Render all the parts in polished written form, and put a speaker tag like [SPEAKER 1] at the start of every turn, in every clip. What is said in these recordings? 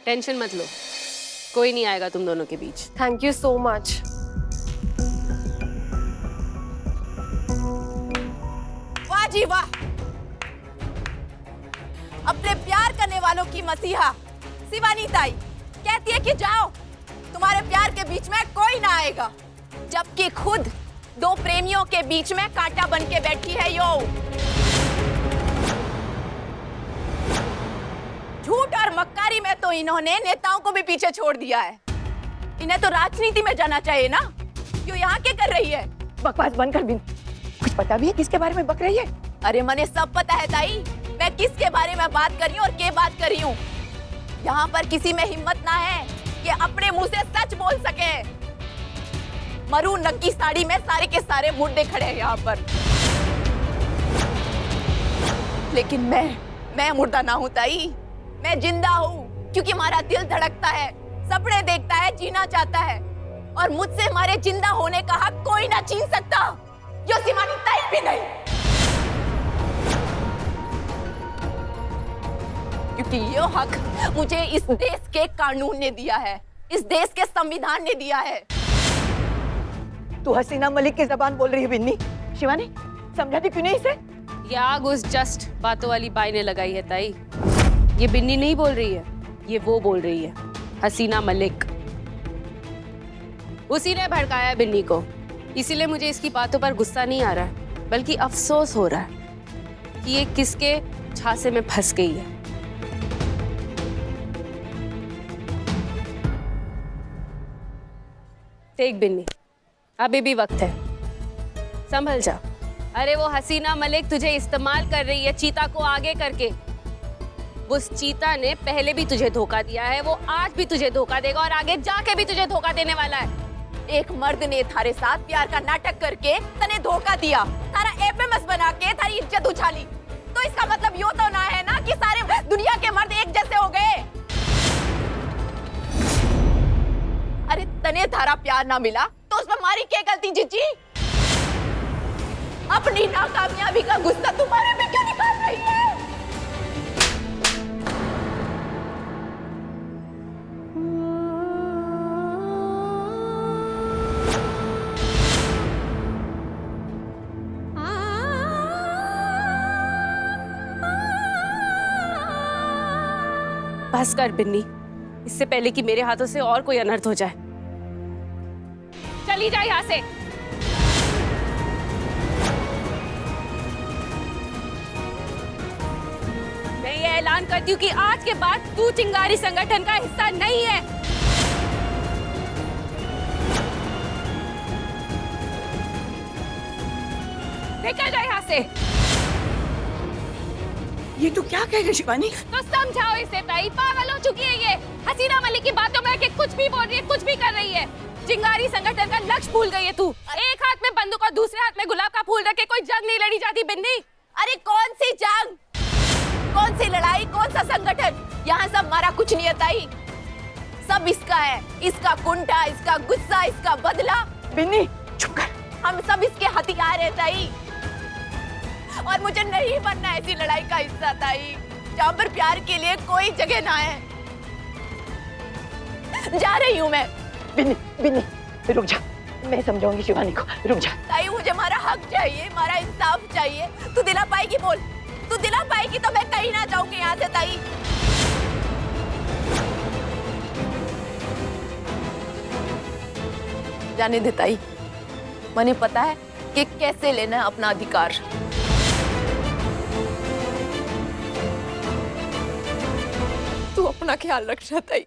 [SPEAKER 1] Tension मत लो, कोई नहीं आएगा तुम दोनों के बीच।
[SPEAKER 2] Thank you so much.
[SPEAKER 3] वाह जी वाह, अपने प्यार करने वालों की मसीहा शिवानी ताई कहती है कि जाओ, तुम्हारे प्यार के बीच में कोई ना आएगा, जबकि खुद दो प्रेमियों के बीच में कांटा बन के बैठी है यो। झूठ और मक्कारी में तो इन्होंने नेताओं को भी पीछे छोड़ दिया है। इन्हें तो राजनीति में जाना चाहिए ना, क्यों यहाँ क्या कर रही है?
[SPEAKER 4] बकवास बंद कर बिन, कुछ पता भी है किसके बारे में बक रही है?
[SPEAKER 3] अरे मने सब पता है ताई, मैं किसके बारे में बात कर रही हूँ और क्या बात कर रही हूँ। यहाँ पर किसी में हिम्मत ना है कि अपने मुंह से सच बोल सके। मरून रंग की साड़ी में सारे के सारे मुर्दे खड़े हैं यहाँ पर, लेकिन मैं मुर्दा ना हूँ ताई, मैं जिंदा हूँ, क्योंकि हमारा दिल धड़कता है, सपने देखता है, जीना चाहता है, और मुझसे हमारे जिंदा होने का हक कोई ना छीन सकता, यो शिवानी ताई भी नहीं। क्योंकि ये हक मुझे इस देश के कानून ने दिया है, इस देश के संविधान ने दिया है।
[SPEAKER 4] तू हसीना मलिक की जबान बोल रही है बिन्नी। शिवानी समझाती क्यों नहीं इसे?
[SPEAKER 1] ये आग उस जस्ट बातों वाली बाई ने लगाई है ताई। ये बिन्नी नहीं बोल रही है, ये वो बोल रही है, हसीना मलिक। उसी ने भड़काया बिन्नी को, इसीलिए मुझे इसकी बातों पर गुस्सा नहीं आ रहा है, बल्कि अफसोस हो रहा है कि ये किसके झांसे में फंस गई है। देख बिन्नी, अभी भी वक्त है, संभल जा। अरे वो हसीना मलिक तुझे इस्तेमाल कर रही है चीता को आगे करके। उस चीता ने पहले भी तुझे धोखा दिया है, वो आज भी तुझे धोखा देगा और आगे जाके भी तुझे धोखा देने वाला है।
[SPEAKER 3] एक मर्द ने थारे साथ प्यार का नाटक करके तने धोखा दिया, तारा एफएमएस बना के थारी इज्जत उछाली, तो इसका मतलब यो तो ना है ना कि सारे दुनिया के मर्द एक जैसे हो गए। अरे तने थारा प्यार ना मिला तो उसमें हमारी क्या गलती जीजी? अपनी नाकामयाबी का गुस्सा तुम्हारे पे क्यों निकाल रही है?
[SPEAKER 1] बस कर बिन्नी, इससे पहले कि मेरे हाथों से और कोई अनर्थ हो जाए। चली जा यहाँ से। मैं ये ऐलान करती हूँ कि आज के बाद तू चिंगारी संगठन का हिस्सा नहीं है। निकल जा यहाँ से।
[SPEAKER 4] ये तू क्या कह रही है शिवानी?
[SPEAKER 1] तो समझाओ इसे ताई, पागल हो चुकी है ये। हसीना मलिक की बातों में आके कुछ भी बोल रही है, कुछ भी कर रही है। चिंगारी संगठन का लक्ष्य भूल गई है तू। एक हाथ में बंदूक और दूसरे हाथ में गुलाब का फूल रखे कोई जंग नहीं लड़ी जाती बिन्नी।
[SPEAKER 3] अरे कौन सी जंग, कौन सी लड़ाई, कौन सा संगठन? यहाँ सब हमारा कुछ नहीं है ताई, सब इसका है, इसका कुंठा, इसका गुस्सा, इसका बदला।
[SPEAKER 4] बिन्नी चुप कर।
[SPEAKER 3] हम सब इसके हथियार है ताई, और मुझे नहीं बनना ऐसी लड़ाई का हिस्सा ताई, जहाँ पर प्यार के लिए कोई जगह ना है। जा रही हूँ मैं।
[SPEAKER 4] बिन्नी बिन्नी रुक जा, मैं समझाऊंगी शिवानी को, रुक जा।
[SPEAKER 3] ताई मुझे हमारा हक चाहिए, हमारा इंसाफ चाहिए। तू दिला पाएगी? बोल, तू दिला पाएगी तो मैं कहीं ना जाऊंगी यहाँ से ताई। जाने दे ताई, मुझे पता है कि कैसे लेना है अपना अधिकार। तू अपना ख्याल रखना ताई।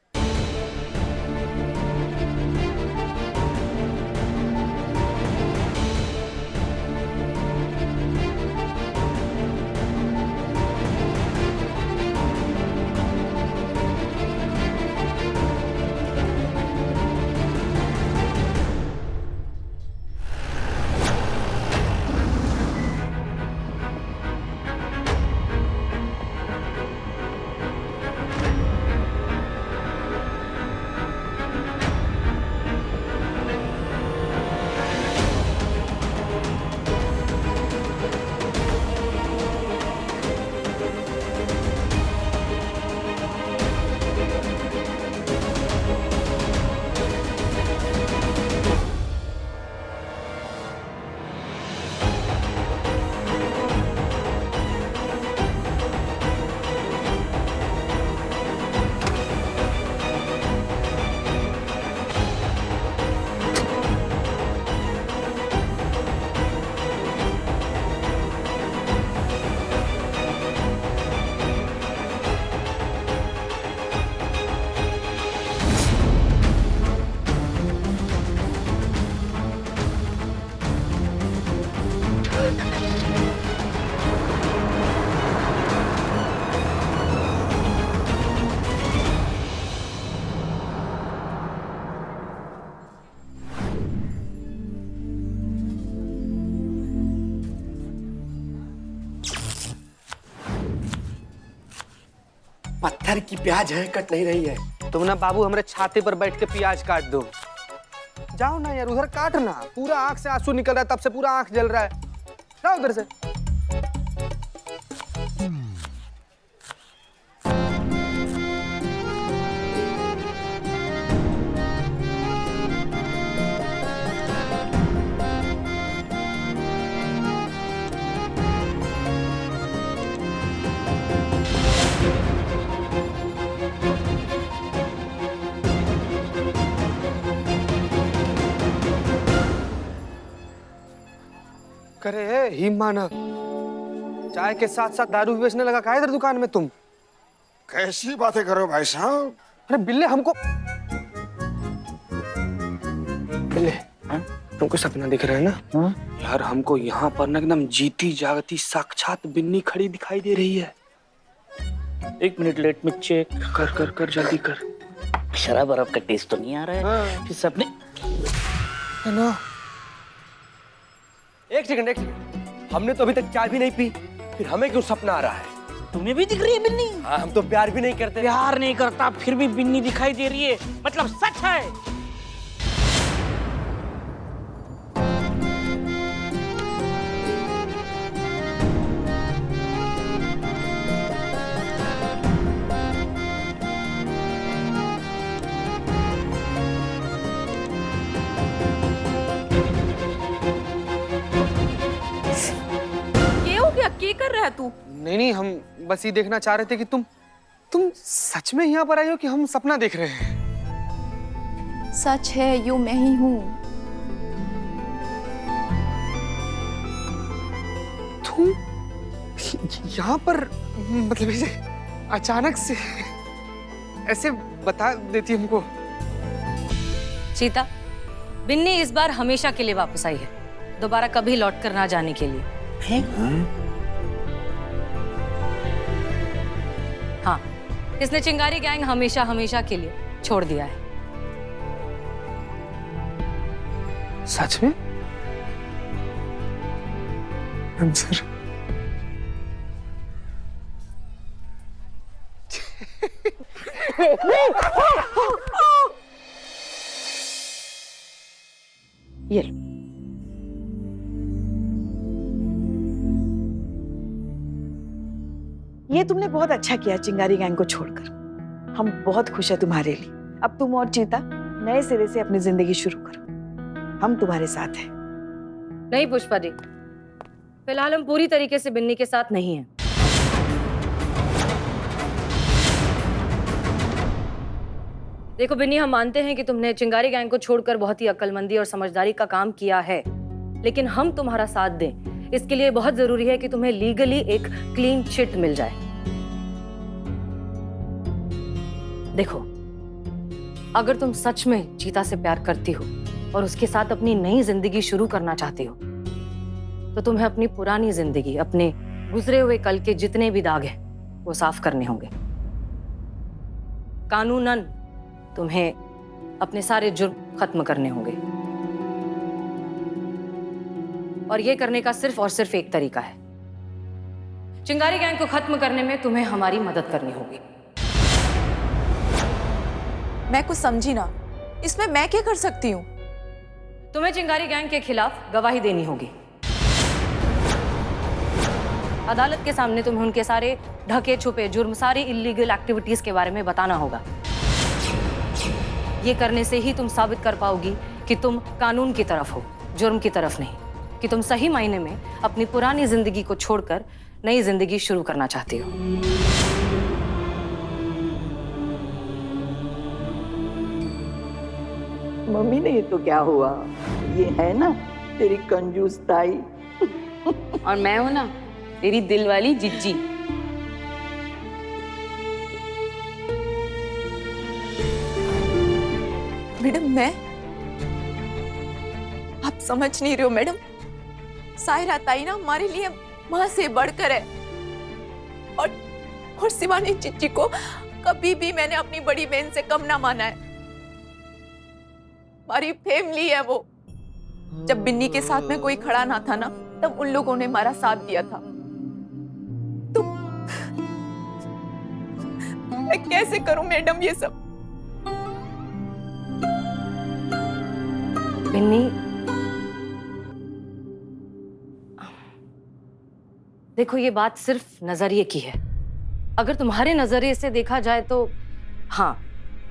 [SPEAKER 2] पत्थर की प्याज है, कट नहीं रही है।
[SPEAKER 5] तुम ना बाबू हमारे छाते पर बैठ के प्याज काट दो। जाओ ना यार, उधर काटना। पूरा आंख से आंसू निकल रहा है, तब से पूरा आंख जल रहा है। जाओ उधर से। करे ही माना, चाय के साथ साथ दारू भी बेचने लगा का इधर दुकान में तुम?
[SPEAKER 6] कैसी बातें करो भाई साहब?
[SPEAKER 5] अरे बिल्ले हमको बिल्ले तुमको सपना दिख रहा है ना? यार हमको यहाँ पर ना एकदम जीती जागती साक्षात बिन्नी खड़ी दिखाई दे रही है।
[SPEAKER 7] 1 मिनट, लेट में चेक।
[SPEAKER 5] कर कर कर जल्दी कर।
[SPEAKER 7] शराब वराब का टेस्ट तो नहीं आ रहा है। फिर सपने
[SPEAKER 5] है ना?
[SPEAKER 2] एक सेकंड, हमने तो अभी तक चाय भी नहीं पी, फिर हमें क्यों सपना आ रहा है?
[SPEAKER 7] तुम्हें भी दिख रही है बिन्नी?
[SPEAKER 2] हाँ, हम तो प्यार भी नहीं करते।
[SPEAKER 7] प्यार नहीं करता फिर भी बिन्नी दिखाई दे रही है, मतलब सच है।
[SPEAKER 3] क्या कर रहा है तू?
[SPEAKER 5] नहीं, हम बस ये देखना चाह रहे थे कि तुम सच में यहाँ पर आई हो कि हम सपना देख रहे हैं?
[SPEAKER 3] सच है, यूं मैं ही हूँ।
[SPEAKER 5] तुम यहाँ पर मतलब ऐसे अचानक से ऐसे बता देती हमको?
[SPEAKER 8] चीता, बिन्नी इस बार हमेशा के लिए वापस आई है, दोबारा कभी लौट कर ना जाने के लिए। हाँ, इसने चिंगारी गैंग हमेशा हमेशा के लिए छोड़ दिया है।
[SPEAKER 5] सच में? अंसर
[SPEAKER 8] ये लो।
[SPEAKER 4] ये तुमने बहुत अच्छा किया चिंगारी गैंग को छोड़कर। हम बहुत खुश है तुम्हारे लिए। अब तुम और चीता नए सिरे से अपनी जिंदगी शुरू करो, हम तुम्हारे साथ हैं।
[SPEAKER 8] नहीं पुष्पा जी, फिलहाल हम पूरी तरीके से बिन्नी के साथ नहीं हैं। देखो बिन्नी, हम मानते हैं कि तुमने चिंगारी गैंग को छोड़कर बहुत ही अक्लमंदी और समझदारी का काम किया है, लेकिन हम तुम्हारा साथ दें इसके लिए बहुत जरूरी है कि तुम्हें लीगली एक क्लीन चिट मिल जाए। देखो, अगर तुम सच में चीता से प्यार करती हो और उसके साथ अपनी नई जिंदगी शुरू करना चाहती हो, तो तुम्हें अपनी पुरानी जिंदगी, अपने गुजरे हुए कल के जितने भी दाग हैं वो साफ करने होंगे। कानूनन तुम्हें अपने सारे जुर्म खत्म करने होंगे, और ये करने का सिर्फ और सिर्फ एक तरीका है। चिंगारी गैंग को खत्म करने में तुम्हें हमारी मदद करनी होगी।
[SPEAKER 3] मैं कुछ समझी ना, इसमें मैं क्या कर सकती हूँ?
[SPEAKER 8] तुम्हें चिंगारी गैंग के खिलाफ गवाही देनी होगी। अदालत के सामने तुम्हें उनके सारे ढके छुपे जुर्म, सारी इलीगल एक्टिविटीज के बारे में बताना होगा। ये करने से ही तुम साबित कर पाओगी कि तुम कानून की तरफ हो, जुर्म की तरफ नहीं, कि तुम सही मायने में अपनी पुरानी जिंदगी को छोड़कर नई जिंदगी शुरू करना चाहती हो।
[SPEAKER 4] मम्मी ने ये तो क्या हुआ? ये है ना तेरी कंजूस ताई।
[SPEAKER 1] और मैं हूं ना तेरी दिल वाली जिज्जी।
[SPEAKER 3] मैडम, मैं आप समझ नहीं रहे हो मैडम। सायरा ताई ना हमारे लिए माँ से बढ़कर है, और शिवानी चिच्ची को कभी भी मैंने अपनी बड़ी बहन से कम ना माना है। हमारी फैमिली है वो। जब बिन्नी के साथ में कोई खड़ा ना था ना, तब उन लोगों ने हमारा साथ दिया था। तो मैं कैसे करूं मैडम ये सब?
[SPEAKER 8] बिन्नी, देखो ये बात सिर्फ नजरिए की है। अगर तुम्हारे नजरिए से देखा जाए तो हाँ,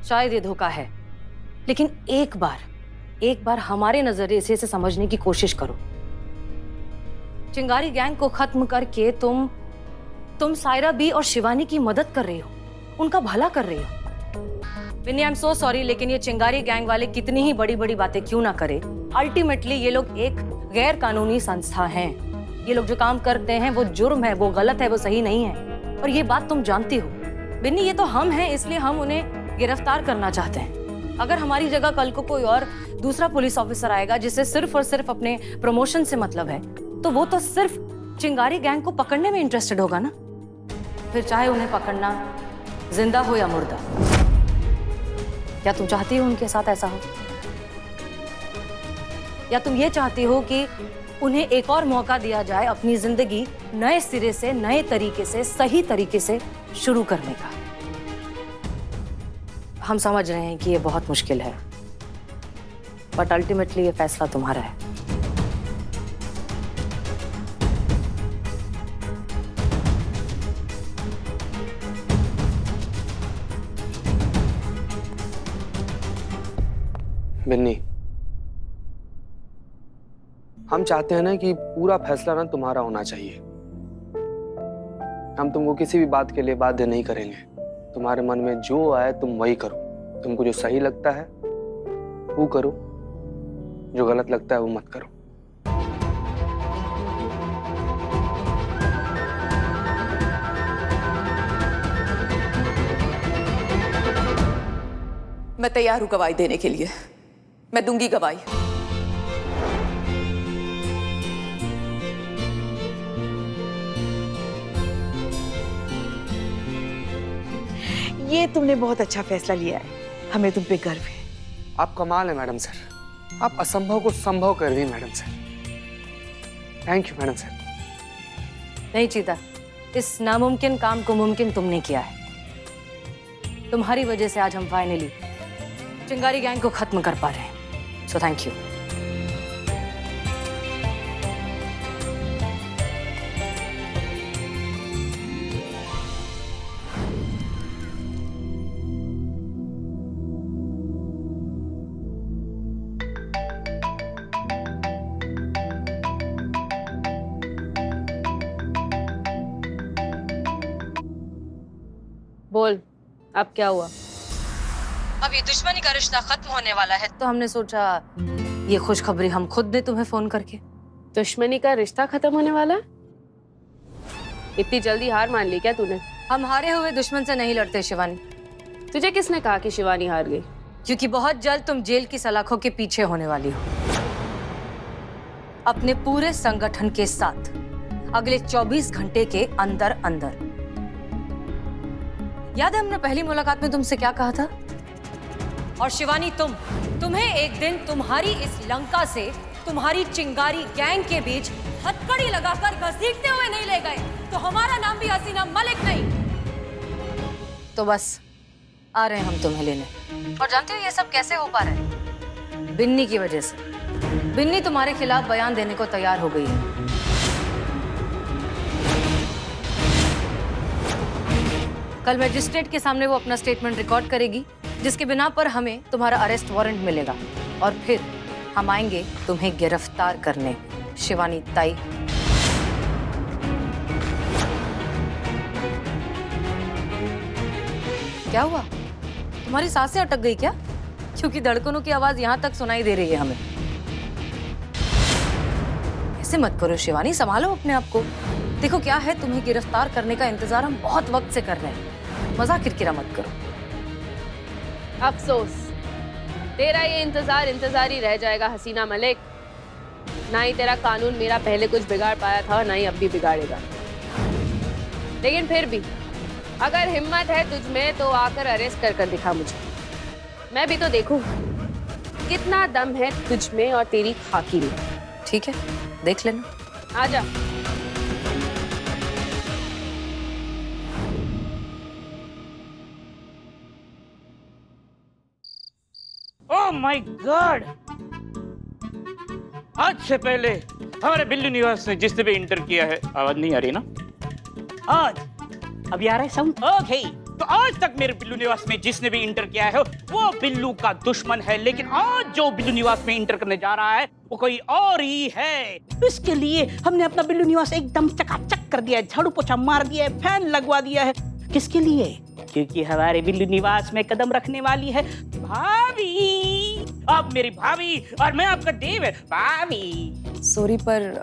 [SPEAKER 8] शायद ये धोखा है, लेकिन एक बार हमारे नजरिए से इसे समझने की कोशिश करो। चिंगारी गैंग को खत्म करके तुम सायरा बी और शिवानी की मदद कर रही हो, उनका भला कर रही हो। विनी, आई एम सो सॉरी, लेकिन ये चिंगारी गैंग वाले कितनी ही बड़ी बड़ी बातें क्यों ना करे, अल्टीमेटली ये लोग एक गैर कानूनी संस्था हैं। ये लोग जो काम करते हैं वो जुर्म है, वो गलत है, वो सही नहीं है, और ये बात तुम जानती हो। बिन्नी, ये तो हम हैं, इसलिए हम उन्हें गिरफ्तार करना चाहते हैं। अगर हमारी जगह कल को कोई और दूसरा पुलिस ऑफिसर आएगा जिसे सिर्फ और सिर्फ अपने प्रमोशन से मतलब है, तो वो तो सिर्फ चिंगारी गैंग को पकड़ने में इंटरेस्टेड होगा ना। फिर चाहे उन्हें पकड़ना जिंदा हो या मुर्दा। क्या तुम चाहती हो उनके साथ ऐसा हो, या तुम ये चाहती हो कि उन्हें एक और मौका दिया जाए अपनी जिंदगी नए सिरे से, नए तरीके से, सही तरीके से शुरू करने का? हम समझ रहे हैं कि ये बहुत मुश्किल है, बट अल्टीमेटली ये फैसला तुम्हारा है।
[SPEAKER 5] बिन्नी, हम चाहते हैं ना कि पूरा फैसला ना तुम्हारा होना चाहिए। हम तुमको किसी भी बात के लिए बाध्य नहीं करेंगे। तुम्हारे मन में जो आए तुम वही करो। तुमको जो सही लगता है वो करो, जो गलत लगता है वो मत करो।
[SPEAKER 3] मैं तैयार हूं गवाही देने के लिए, मैं दूंगी गवाही।
[SPEAKER 4] ये तुमने बहुत अच्छा फैसला लिया है, हमें तुम पे गर्व है।
[SPEAKER 5] आप कमाल है मैडम सर, आप असंभव को संभव कर दी madam sir. Thank you madam sir.
[SPEAKER 8] नहीं चीता, इस नामुमकिन काम को मुमकिन तुमने किया है। तुम्हारी वजह से आज हम फाइनली चिंगारी गैंग को खत्म कर पा रहे हैं, सो थैंक यू।
[SPEAKER 1] बोल, अब क्या हुआ?
[SPEAKER 8] अब ये दुश्मनी का रिश्ता खत्म होने वाला है, तो हमने सोचा ये खुशखबरी हम खुद दें तुम्हें फोन करके।
[SPEAKER 1] दुश्मनी का रिश्ता खत्म होने वाला है? इतनी जल्दी हार मान ली क्या तूने?
[SPEAKER 8] हम हारे हुए दुश्मन से नहीं लड़ते शिवानी।
[SPEAKER 1] तुझे किसने कहा कि शिवानी हार गई?
[SPEAKER 8] क्योंकि बहुत जल्द तुम जेल की सलाखों के पीछे होने वाली हो, अपने पूरे संगठन के साथ, अगले 24 घंटे के अंदर अंदर। याद है हमने पहली मुलाकात में तुमसे क्या कहा था? और शिवानी, तुम्हें एक दिन तुम्हारी इस लंका से तुम्हारी चिंगारी गैंग के बीच हथकड़ी लगाकर घसीटते हुए नहीं ले गए तो हमारा नाम भी हसीना मलिक नहीं। तो बस आ रहे हैं हम तुम्हें लेने। और जानते हो ये सब कैसे हो पा रहा है? बिन्नी की वजह से। बिन्नी तुम्हारे खिलाफ बयान देने को तैयार हो गई है। कल मजिस्ट्रेट के सामने वो अपना स्टेटमेंट रिकॉर्ड करेगी, जिसके बिना पर हमें तुम्हारा अरेस्ट वारंट मिलेगा, और फिर हम आएंगे तुम्हें गिरफ्तार करने। शिवानी ताई, क्या हुआ? तुम्हारी सांसें अटक गई क्या? क्योंकि धड़कनों की आवाज यहां तक सुनाई दे रही है हमें। ऐसे मत करो शिवानी, संभालो अपने आप को। देखो क्या है, तुम्हें गिरफ्तार करने का इंतजार हम बहुत वक्त से कर रहे हैं। मजाक किरकिरा मत करो।
[SPEAKER 1] अफसोस, तेरा ये इंतजार ही रह जाएगा हसीना मलिक। ना ही तेरा कानून मेरा पहले कुछ बिगाड़ पाया था और ना ही अब भी बिगाड़ेगा। लेकिन फिर भी अगर हिम्मत है तुझ में तो आकर अरेस्ट कर दिखा मुझे। मैं भी तो देखूं कितना दम है तुझ में और तेरी खाकी में।
[SPEAKER 8] ठीक है, देख लेना।
[SPEAKER 1] आजा।
[SPEAKER 7] ओह माय गॉड, आज से पहले हमारे बिल्लू निवास में जिसने भी इंटर किया है, आवाज नहीं आ रही ना? आज अभी आ रहा है साउंड? ओके, तो आज तक मेरे बिल्लू निवास में जिसने भी इंटर किया है वो बिल्लू का दुश्मन है, लेकिन आज जो बिल्लू निवास में इंटर करने जा रहा है वो कोई और ही है। इसके लिए हमने अपना बिल्लू निवास एकदम चकाचक कर दिया है, झाड़ू पोछा मार दिया है, फैन लगवा दिया है। किसके लिए? क्योंकि हमारे बिल्लू निवास में कदम रखने वाली है भाभी। अब मेरी भाभी और मैं आपका देव है भाभी।
[SPEAKER 3] सॉरी, पर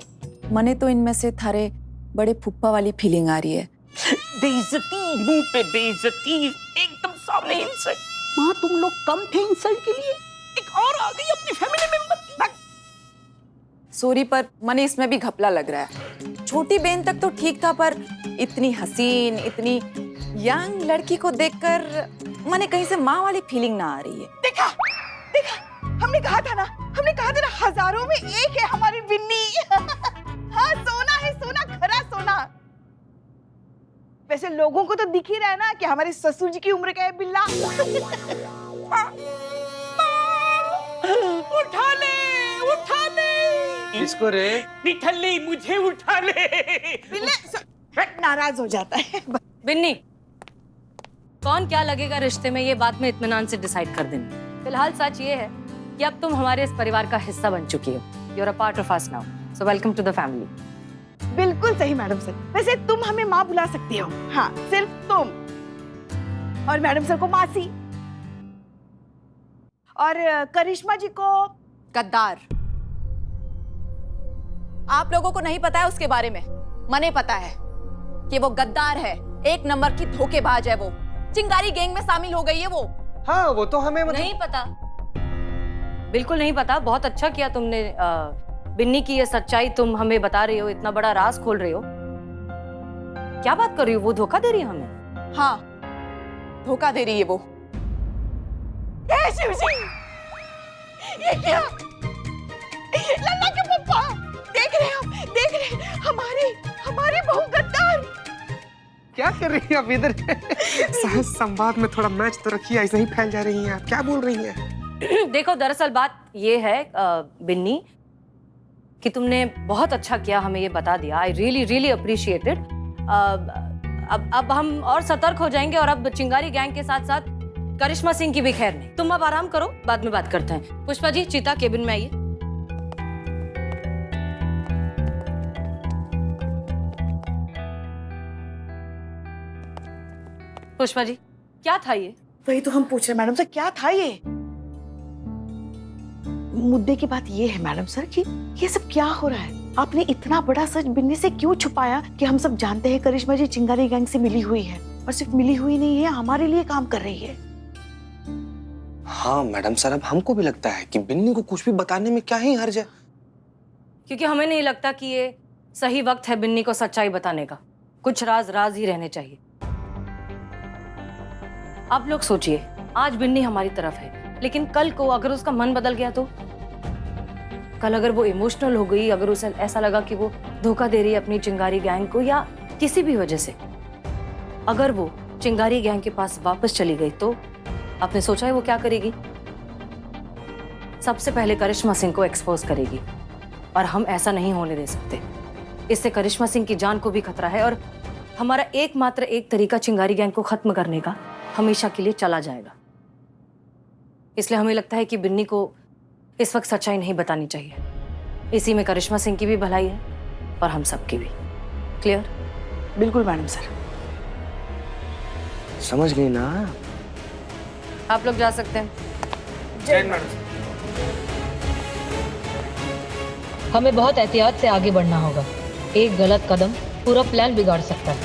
[SPEAKER 3] मने तो इनमें से थारे बड़े फुप्पा वाली फीलिंग आ रही है।
[SPEAKER 7] बेइज्जती, मुंह पे बेइज्जती, एकदम सामने इंसल्ट। माँ तुम लोग कम थे इंसल्ट के लिए, एक और आ गई अपनी फैमिली मेंबर।
[SPEAKER 3] सॉरी, पर मने इसमें भी घपला लग रहा है। छोटी बहन तक तो ठीक था, पर इतनी हसीन, इतनी यंग लड़की को देखकर मने कहीं से माँ वाली फीलिंग ना आ रही है।
[SPEAKER 4] देखा देखा, हमने कहा था ना हजारों में एक है हमारी बिन्नी। हाँ, सोना है, सोना, खरा सोना। वैसे लोगों को तो दिख ही रहा है ना कि हमारे ससुर जी की उम्र का है बिल्ला।
[SPEAKER 7] उठा ले, उठा ले।
[SPEAKER 5] किसको रे?
[SPEAKER 7] निठल्ली, मुझे उठा ले।
[SPEAKER 4] बिल्ले नाराज हो जाता है।
[SPEAKER 8] बिन्नी, कौन क्या लगेगा रिश्ते में, ये बात में इत्मीनान से डिसाइड कर देंगे। फिलहाल सच ये है कि अब तुम हमारे इस परिवार का हिस्सा बन चुकी हो। You are a part of us now, so welcome to the family.
[SPEAKER 4] बिल्कुल सही मैडम सर। वैसे तुम हमें माँ बुला सकती हो। हाँ, सिर्फ तुम, और मैडम सर को मासी, और करिश्मा जी को
[SPEAKER 3] गद्दार। आप लोगों को नहीं पता है उसके बारे में, मने पता है कि वो गद्दार है, एक नंबर की धोखेबाज है। वो चिंगारी गैंग में शामिल हो गई है वो।
[SPEAKER 5] हाँ, वो तो हमें
[SPEAKER 8] नहीं पता, बिल्कुल नहीं पता। बहुत अच्छा किया तुमने, बिन्नी की ये सच्चाई तुम हमें बता रही हो, इतना बड़ा राज खोल रही हो। क्या बात कर रही हो? वो धोखा दे रही है हमें?
[SPEAKER 3] हाँ, धोखा दे रही है वो।
[SPEAKER 4] हे शिव जी, ये क्या? लल्ला के पप्पा, देख रहे हैं हमारी बहू गद्दार।
[SPEAKER 5] क्या कर रही है आप इधर? संवाद में थोड़ा मैच तो रखिए, ऐसे ही फैल जा रही हैं आप। क्या बोल रही हैं?
[SPEAKER 8] देखो, दरअसल बात ये है बिन्नी कि तुमने बहुत अच्छा किया हमें ये बता दिया। I really really appreciated. अब हम और सतर्क हो जाएंगे, और अब चिंगारी गैंग के साथ साथ करिश्मा सिंह की भी खैर नहीं। तुम अब आराम करो, बाद में बात करते हैं। पुष्पा जी, चीता केबिन में आइए। पुष्पा जी, क्या था ये?
[SPEAKER 4] वही तो हम पूछ रहे मैडम सर, क्या था ये? मुद्दे की बात ये है मैडम सर कि ये सब क्या हो रहा है? आपने इतना बड़ा सच बिन्नी से क्यों छुपाया कि हम सब जानते हैं करिश्मा जी चिंगारी गैंग से मिली हुई है, और सिर्फ मिली हुई नहीं है, हमारे लिए काम कर रही है।
[SPEAKER 5] हाँ मैडम सर, अब हमको भी लगता है कि बिन्नी को कुछ भी बताने में क्या ही हर्ज है।
[SPEAKER 8] क्योंकि हमें नहीं लगता कि ये सही वक्त है बिन्नी को सच्चाई बताने का। कुछ राज राज ही रहने चाहिए। आप लोग सोचिए, आज बिन्नी हमारी तरफ है, लेकिन कल को अगर उसका मन बदल गया तो? कल अगर वो इमोशनल हो गई, अगर उसे ऐसा लगा कि वो धोखा दे रही है अपनी चिंगारी गैंग को, या किसी भी वजह से अगर वो चिंगारी गैंग के पास वापस चली गई, तो आपने सोचा है वो क्या करेगी? सबसे पहले करिश्मा सिंह को एक्सपोज करेगी, और हम ऐसा नहीं होने दे सकते। इससे करिश्मा सिंह की जान को भी खतरा है, और हमारा एकमात्र एक तरीका चिंगारी गैंग को खत्म करने का हमेशा के लिए चला जाएगा। इसलिए हमें लगता है कि बिन्नी को इस वक्त सच्चाई नहीं बतानी चाहिए। इसी में करिश्मा सिंह की भी भलाई है और हम सबकी भी। क्लियर?
[SPEAKER 4] बिल्कुल मैडम सर।
[SPEAKER 5] समझ गई ना?
[SPEAKER 8] आप लोग जा सकते हैं।
[SPEAKER 5] जय मैडम।
[SPEAKER 9] हमें बहुत एहतियात से आगे बढ़ना होगा। एक गलत कदम पूरा प्लान बिगाड़ सकता है।